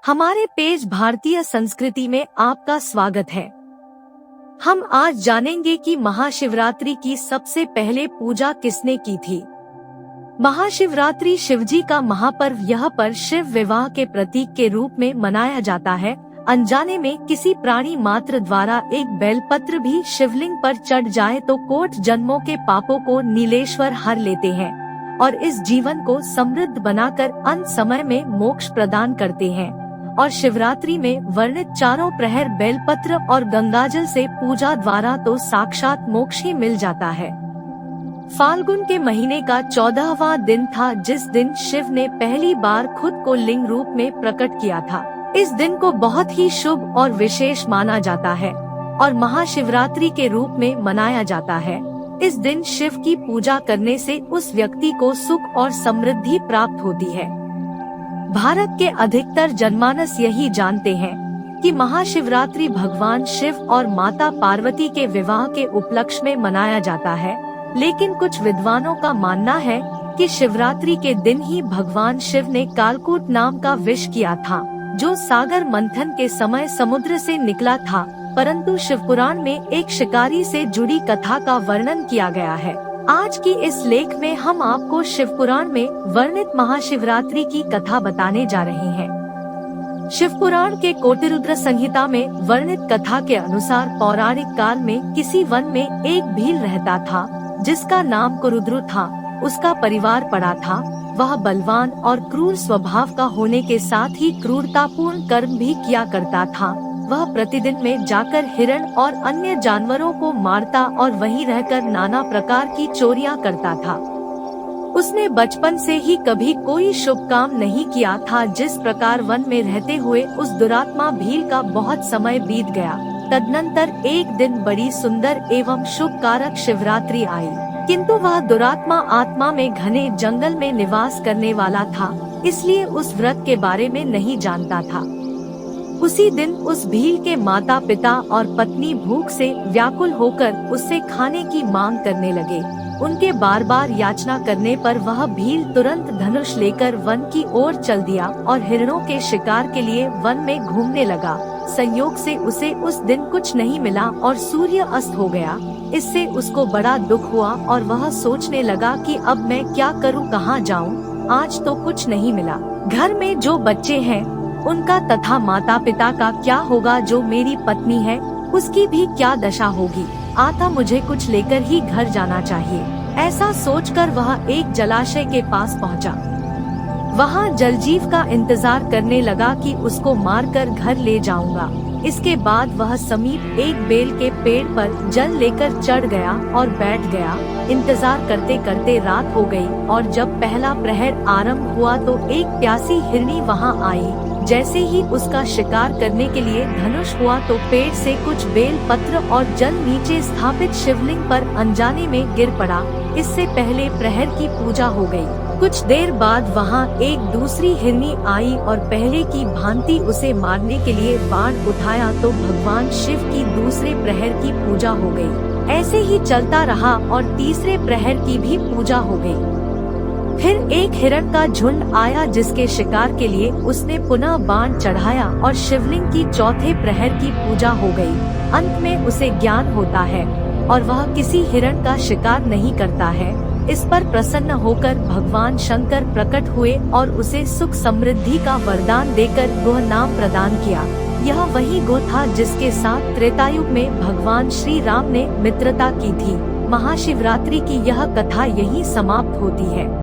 हमारे पेज भारतीय संस्कृति में आपका स्वागत है। हम आज जानेंगे कि महाशिवरात्रि की सबसे पहले पूजा किसने की थी। महाशिवरात्रि शिवजी का महापर्व, यह पर्व शिव विवाह के प्रतीक के रूप में मनाया जाता है। अनजाने में किसी प्राणी मात्र द्वारा एक बेलपत्र भी शिवलिंग पर चढ़ जाए तो कोट जन्मों के पापों को नीलेश्वर हर लेते हैं और इस जीवन को समृद्ध बनाकर अंत समय में मोक्ष प्रदान करते हैं। और शिवरात्रि में वर्णित चारों प्रहर बेलपत्र और गंगाजल से पूजा द्वारा तो साक्षात मोक्ष ही मिल जाता है। फाल्गुन के महीने का 14वां दिन था जिस दिन शिव ने पहली बार खुद को लिंग रूप में प्रकट किया था। इस दिन को बहुत ही शुभ और विशेष माना जाता है और महाशिवरात्रि के रूप में मनाया जाता है। इस दिन शिव की पूजा करने से उस व्यक्ति को सुख और समृद्धि प्राप्त होती है। भारत के अधिकतर जनमानस यही जानते हैं कि महाशिवरात्रि भगवान शिव और माता पार्वती के विवाह के उपलक्ष्य में मनाया जाता है, लेकिन कुछ विद्वानों का मानना है कि शिवरात्रि के दिन ही भगवान शिव ने कालकूट नाम का विष किया था, जो सागर मंथन के समय समुद्र से निकला था। परंतु शिवपुराण में एक शिकारी से जुड़ी कथा का वर्णन किया गया है। आज की इस लेख में हम आपको शिवपुराण में वर्णित महाशिवरात्रि की कथा बताने जा रहे हैं। शिवपुराण के कोटिरुद्र संहिता में वर्णित कथा के अनुसार पौराणिक काल में किसी वन में एक भील रहता था जिसका नाम कुरुद्र था। उसका परिवार बड़ा था। वह बलवान और क्रूर स्वभाव का होने के साथ ही क्रूरतापूर्ण कर्म भी किया करता था। वह प्रतिदिन में जाकर हिरण और अन्य जानवरों को मारता और वहीं रहकर नाना प्रकार की चोरियां करता था। उसने बचपन से ही कभी कोई शुभ काम नहीं किया था। जिस प्रकार वन में रहते हुए उस दुरात्मा भील का बहुत समय बीत गया। तदनंतर एक दिन बड़ी सुंदर एवं शुभ कारक शिवरात्रि आई, किंतु वह दुरात्मा आत्मा में घने जंगल में निवास करने वाला था, इसलिए उस व्रत के बारे में नहीं जानता था। उसी दिन उस भील के माता पिता और पत्नी भूख से व्याकुल होकर उससे खाने की मांग करने लगे। उनके बार बार याचना करने पर वह भील तुरंत धनुष लेकर वन की ओर चल दिया और हिरणों के शिकार के लिए वन में घूमने लगा। संयोग से उसे उस दिन कुछ नहीं मिला और सूर्य अस्त हो गया। इससे उसको बड़ा दुख हुआ और वह सोचने लगा कि अब मैं क्या करूं, कहां जाऊं, आज तो कुछ नहीं मिला। घर में जो बच्चे हैं उनका तथा माता पिता का क्या होगा, जो मेरी पत्नी है उसकी भी क्या दशा होगी। आता मुझे कुछ लेकर ही घर जाना चाहिए। ऐसा सोचकर वह एक जलाशय के पास पहुंचा। वहां जलजीव का इंतजार करने लगा कि उसको मारकर घर ले जाऊंगा। इसके बाद वह समीप एक बेल के पेड़ पर जल लेकर चढ़ गया और बैठ गया। इंतजार करते करते रात हो गई और जब पहला प्रहर आरंभ हुआ तो एक प्यासी हिरनी वहां आई। जैसे ही उसका शिकार करने के लिए धनुष हुआ तो पेड़ से कुछ बेल पत्र और जल नीचे स्थापित शिवलिंग पर अनजाने में गिर पड़ा। इससे पहले प्रहर की पूजा हो गई। कुछ देर बाद वहां एक दूसरी हिरनी आई और पहले की भांति उसे मारने के लिए बाण उठाया तो भगवान शिव की दूसरे प्रहर की पूजा हो गई। ऐसे ही चलता रहा और तीसरे प्रहर की भी पूजा हो गई। फिर एक हिरण का झुंड आया जिसके शिकार के लिए उसने पुनः बाण चढ़ाया और शिवलिंग की चौथे प्रहर की पूजा हो गई। अंत में उसे ज्ञान होता है और वह किसी हिरण का शिकार नहीं करता है। इस पर प्रसन्न होकर भगवान शंकर प्रकट हुए और उसे सुख समृद्धि का वरदान देकर गोह नाम प्रदान किया। यह वही गो था जिसके साथ त्रेतायुग में भगवान श्री राम ने मित्रता की थी। महाशिवरात्रि की यह कथा यहीं समाप्त होती है।